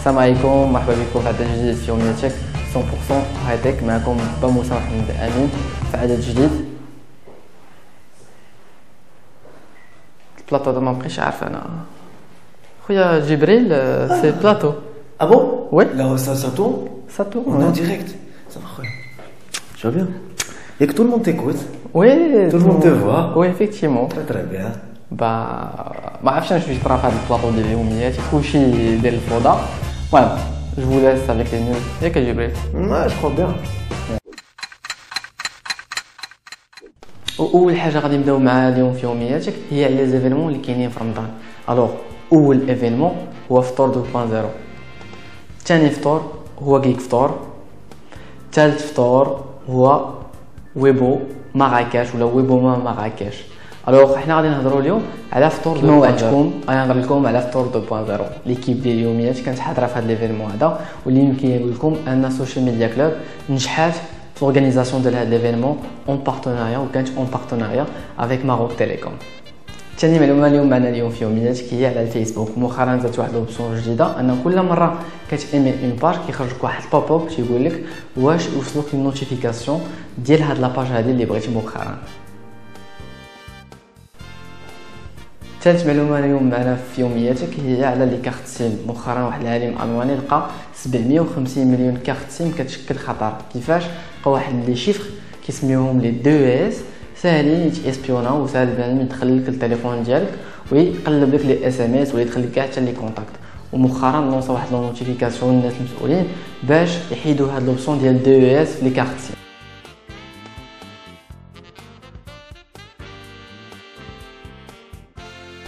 السلام عليكم، مرحبا بكم في عدد جديد في يومياتك 100% هاي تك. معكم با موسى محمد امين في عدد جديد. البلاطو هذا ما بقيتش عارف انا خويا جبريل. سي بلاطو. Ah bon? Ouais. Là, ça tourne? Ça tourne. On est en direct. Ça va, incroyable. Tu vas bien? Et que tout le monde t'écoute? Oui. Tout le monde te voit? Oui, effectivement. Très très bien. ما عرفتش انا شنو طرا في هذا البلاطو ديال اليوميات، كلشي ديال الفوضى. المهم جو vous laisse avec les news. ياك جبريل؟ Ouais, je crois bien. واول حاجه غادي نبداو معها اليوم في يومياتك هي على ليزيفينمون اللي كاينين في رمضان. الوغ اول ايفينمون هو فطور 2.0، ثاني فطور هو كيك فطور، ثالث فطور هو ويبو مراكش ولا ويبو ما مراكش. الوغ حنا غادي نهضروا اليوم على فطور 2.0. كما وعدتكم غادي نهضر لكم على فطور 2.0. ليكيب ديال اليوميات كانت حاضره في هذا ليفينمون هذا، واللي يمكن نقول لكم ان سوشيال ميديا كلوب نجحات في اورغانيزاسيون ديال هذا ليفينمون اون بارتناريا، وكانت اون بارتناريا افيك ماروك تيليكوم. ثاني معلومه اليوم معنا اليوم في يومياتك هي على الفيسبوك. مؤخرا زادت واحد لوبسيون جديده ان كل مره كتامي اون باج كيخرج لك واحد البوب اب تيقول لك واش وصلوك النوتيفيكاسيون ديال هاد لاباج هذه اللي بغيتي مؤخرا. ثالث معلومه اليوم معنا في يومياتك هي على لي كارت سيم. مؤخرا واحد العالم الماني لقى 750 مليون كارت سيم كتشكل خطر. كيفاش؟ لقى واحد لي شيفر كيسميوهم لي 2 اس ساهلين يتاسبيوناو، وساهل بنادم يدخل لك التليفون ديالك ويقلب لك لي اس ام اس ويدخل لك كاع حتى لي كونتاكت. ومؤخرا لونصا واحد لو نوتيفيكاسيون للناس المسؤولين باش يحيدوا هاد لوبسيون ديال 2 اس في لي كارت سيم.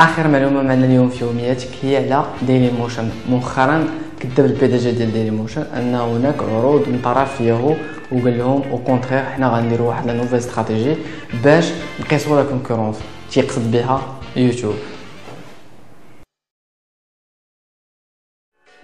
اخر معلومه معنا اليوم في يومياتك هي على ديلي موشن. مؤخرا كذب البي دي جي ديال ديلي موشن ان هناك عروض من طرف ياهو، وقال لهم او كونترير حنا غنديروا واحد لا نوفيل استراتيجي باش نقيسوا لا كونكورونس، تيقصد بها يوتيوب.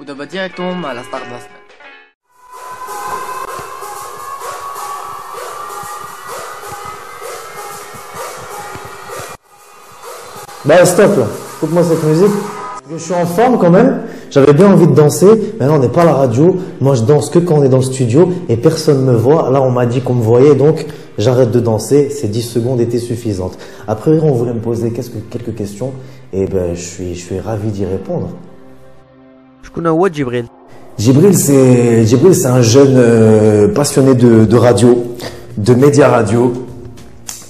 ودابا ديريكتوم مع لا ستار دو لا سيمين. Bah stop là, coupe-moi cette musique. Je suis en forme quand même, j'avais bien envie de danser. Maintenant on n'est pas à la radio, moi je danse que quand on est dans le studio et personne ne me voit. Là on m'a dit qu'on me voyait, donc j'arrête de danser, ces 10 secondes étaient suffisantes. Après on voulait me poser quelques questions et ben je suis ravi d'y répondre. شكون هو جبريل؟ Djibril c'est un jeune passionné de radio, de médias radio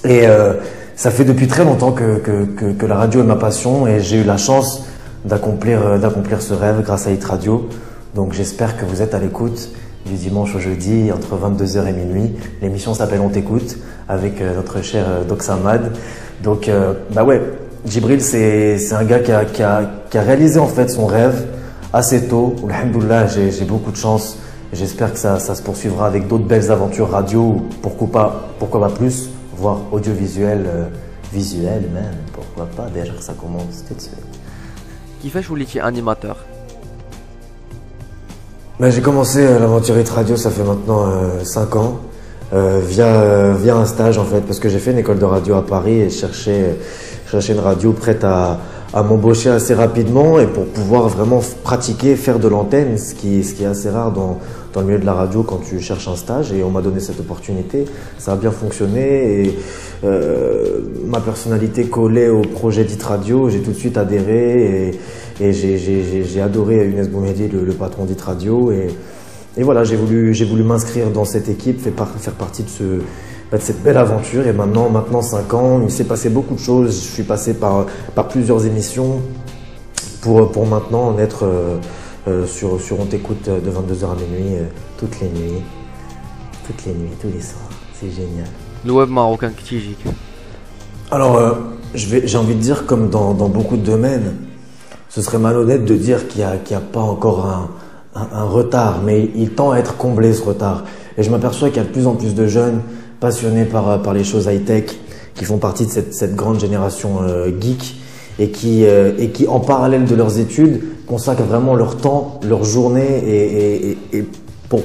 et ça fait depuis très longtemps que la radio est ma passion et j'ai eu la chance d'accomplir ce rêve grâce à Hit Radio. Donc j'espère que vous êtes à l'écoute du dimanche au jeudi entre 22h et minuit. L'émission s'appelle On t'écoute avec notre cher Doc Samad. Donc bah ouais, Djibril c'est un gars qui a réalisé en fait son rêve assez tôt. Alhamdoulilah, j'ai beaucoup de chance. J'espère que ça se poursuivra avec d'autres belles aventures radio, pourquoi pas plus, voire audiovisuel, visuel même, pourquoi pas, déjà que ça commence tout de suite. كيفاش وليتي انيماتور؟ Ben, j'ai commencé l'aventure Hit Radio, ça fait maintenant 5 ans, via un stage en fait, parce que j'ai fait une école de radio à Paris et je cherchais une radio prête à m'embaucher assez rapidement et pour pouvoir vraiment pratiquer, faire de l'antenne, ce qui est assez rare dans le milieu de la radio quand tu cherches un stage, et on m'a donné cette opportunité. Ça a bien fonctionné et ma personnalité collait au projet d'Hit Radio. J'ai tout de suite adhéré et j'ai adoré Younes Boumedi, le patron d'Hit Radio, et voilà, j'ai voulu m'inscrire dans cette équipe, faire partie de cette belle aventure. Et maintenant 5 ans, il s'est passé beaucoup de choses. Je suis passé par plusieurs émissions pour maintenant en être sur On t'écoute de 22h à minuit, toutes les nuits, tous les soirs. C'est génial. الويب ماروكان كتيجيك؟ Alors, j'ai envie de dire, comme dans beaucoup de domaines, ce serait malhonnête de dire qu'il y a pas encore un retard, mais il tend à être comblé ce retard. Et je m'aperçois qu'il y a de plus en plus de jeunes passionnés par les choses high-tech, qui font partie de cette grande génération geek et qui, en parallèle de leurs études, consacrent vraiment leur temps, leur journée et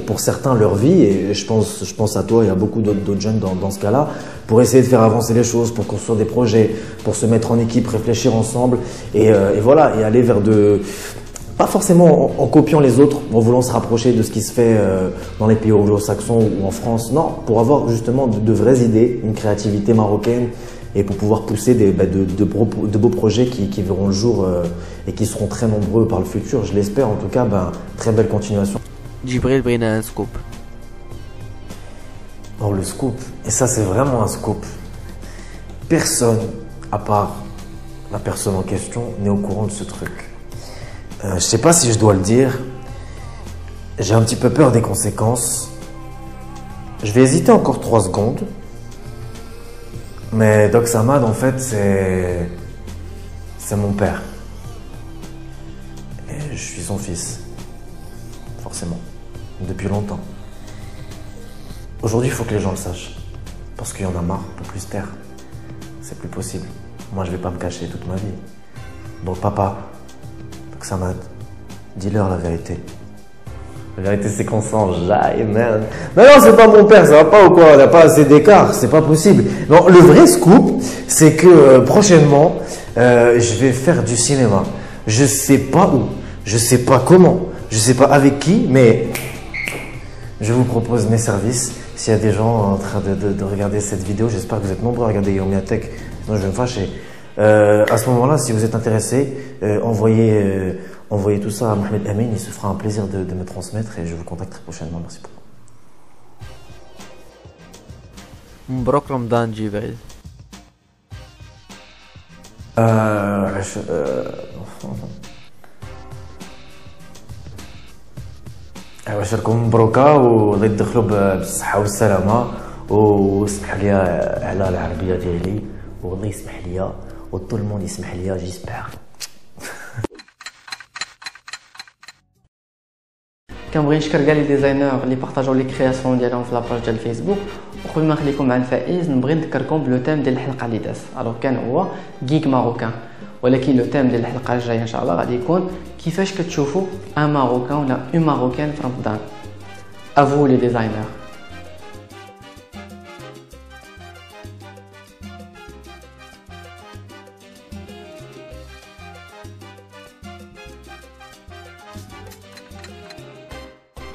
pour certains leur vie. Et je pense à toi et à beaucoup d'autres jeunes dans ce cas-là, pour essayer de faire avancer les choses, pour construire des projets, pour se mettre en équipe, réfléchir ensemble et voilà, et aller vers pas forcément en copiant les autres, en voulant se rapprocher de ce qui se fait dans les pays anglo-saxons ou en France. Non, pour avoir justement de vraies idées, une créativité marocaine et pour pouvoir pousser de beaux projets qui verront le jour et qui seront très nombreux par le futur. Je l'espère en tout cas, très belle continuation. Djibril bغينا un scoop. Oh, le scoop, et ça c'est vraiment un scoop. Personne, à part la personne en question, n'est au courant de ce truc. Je sais pas si je dois le dire. J'ai un petit peu peur des conséquences. Je vais hésiter encore 3 secondes. Mais Doc Samad, en fait, c'est mon père. Et je suis son fils. Forcément. Depuis longtemps. Aujourd'hui, il faut que les gens le sachent. Parce qu'il y en a marre, on peut plus se taire. C'est plus possible. Moi, je vais pas me cacher toute ma vie. Donc, papa, Doc Samad, dis-leur la vérité. La vérité, c'est qu'on s'enjaille, man. Mais non, c'est pas mon père, ça va pas ou quoi? On n'a pas assez d'écart, c'est pas possible. Non, le vrai scoop, c'est que prochainement, je vais faire du cinéma. Je sais pas où, je sais pas comment, je sais pas avec qui, mais je vous propose mes services. S'il y a des gens en train de regarder cette vidéo, j'espère que vous êtes nombreux à regarder Yomia Tech, sinon je vais me fâcher. À ce moment-là, si vous êtes intéressé, envoyez tout ça à Mohamed Amin, il se fera un plaisir de me transmettre et je vous contacterai prochainement. Merci beaucoup. مبروك رمضان جبريل. عواشركم مبروكة وغادي تدخلوا بالصحة والسلامة واسمح لي على العربية ديالي والله يسمح لي وطول الموند يسمح لي جيسبر. كنبغي نشكر كاع لي ديزاينر اللي بارطاجاو لي كرياسيون ديالهم في لاباج ديال الفيسبوك. وقبل ما نخليكم مع الفائز نبغي نذكركم بلو تيم ديال الحلقه اللي داز. الوغ كان هو غيك ماروكان، ولكن لو تيم ديال الحلقه الجايه ان شاء الله غادي يكون كيفاش كتشوفوا ان ماروكان ولا اون ماروكان في رمضان. افو لي ديزاينر.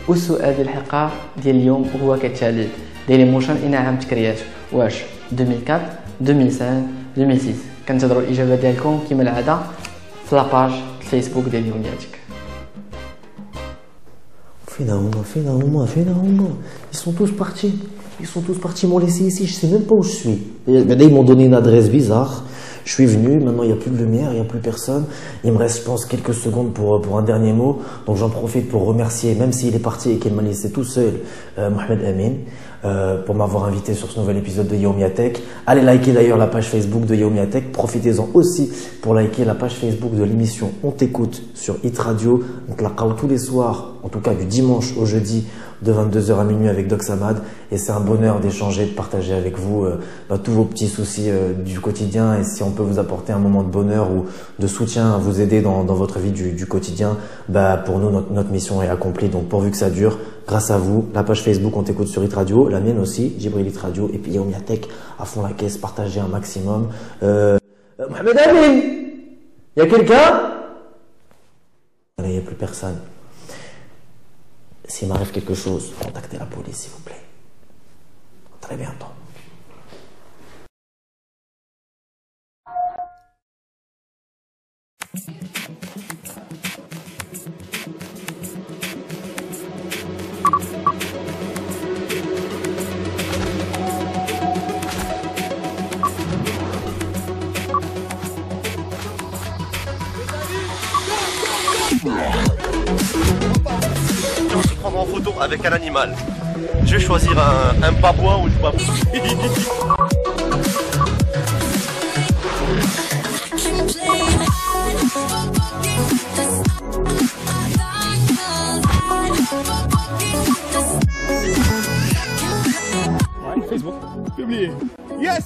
والسؤال ديال الحلقه ديال اليوم هو كالتالي: دايليموشن اين عام تكريات؟ واش 2004 2005 2006؟ كنتظروا الاجابه ديالكم كما العاده في لاباج الفيسبوك ديال يومياتك. فين هما Ils sont tous partis. Ils m'ont laissé ici, je sais même pas où je suis. Et là, ils m'ont donné une adresse bizarre. Je suis venu, maintenant il n'y a plus de lumière, il n'y a plus personne. Il me reste, je pense, quelques secondes pour un dernier mot. Donc j'en profite pour remercier, même s'il est parti et qu'il m'a laissé tout seul, Mohamed Amin, pour m'avoir invité sur ce nouvel épisode de Yomia Tech. Allez liker d'ailleurs la page Facebook de Yomia Tech. Profitez-en aussi pour liker la page Facebook de l'émission On t'écoute sur Hit Radio. Donc la tous les soirs, en tout cas du dimanche au jeudi, de 22h à minuit avec Doc Samad, et c'est un bonheur d'échanger, de partager avec vous tous vos petits soucis du quotidien, et si on peut vous apporter un moment de bonheur ou de soutien à vous aider dans votre vie du quotidien, pour nous notre mission est accomplie. Donc pourvu que ça dure, grâce à vous, la page Facebook On t'écoute sur Hit Radio, la mienne aussi, Djibril Hit Radio, et puis Yomia Tech à fond la caisse, partagez un maximum. Mohamed Amin, il y a quelqu'un? Il n'y a plus personne. S'il m'arrive quelque chose, contactez la police, s'il vous plaît. Très bientôt. Se prendre en photo avec un animal. Je vais choisir un babouin ou une babouine. Ouais, Facebook, publié. Yes!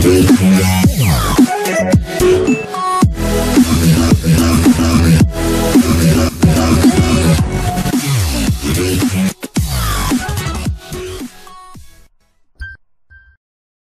Ville.